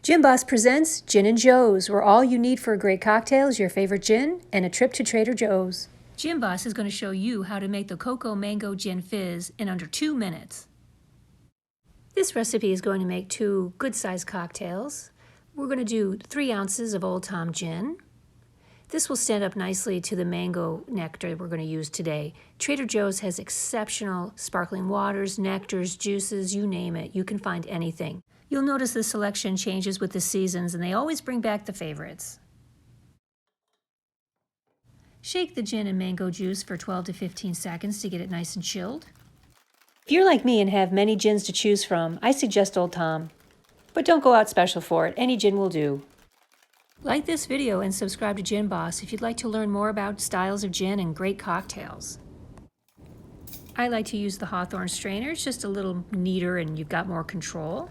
Gin Boss presents Gin and Joe's, where all you need for a great cocktail is your favorite gin and a trip to Trader Joe's. Gin Boss is going to show you how to make the Cocoa Mango Gin Fizz in under 2 minutes. This recipe is going to make 2 good-sized cocktails. We're going to do 3 ounces of Old Tom gin. This will stand up nicely to the mango nectar we're going to use today. Trader Joe's has exceptional sparkling waters, nectars, juices, you name it. You can find anything. You'll notice the selection changes with the seasons, and they always bring back the favorites. Shake the gin and mango juice for 12 to 15 seconds to get it nice and chilled. If you're like me and have many gins to choose from, I suggest Old Tom. But don't go out special for it. Any gin will do. Like this video and subscribe to Gin Boss if you'd like to learn more about styles of gin and great cocktails. I like to use the Hawthorne strainer. It's just a little neater and you've got more control.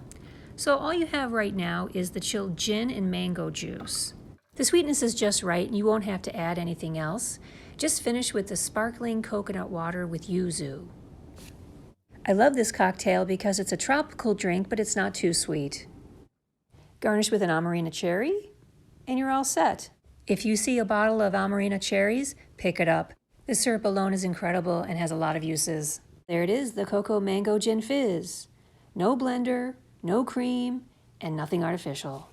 So all you have right now is the chilled gin and mango juice. The sweetness is just right and you won't have to add anything else. Just finish with the sparkling coconut water with Yuzu. I love this cocktail because it's a tropical drink, but it's not too sweet. Garnish with an Amarina cherry, and you're all set. If you see a bottle of Amarina cherries, pick it up. The syrup alone is incredible and has a lot of uses. There it is, the Cocoa Mango Gin Fizz. No blender, no cream, and nothing artificial.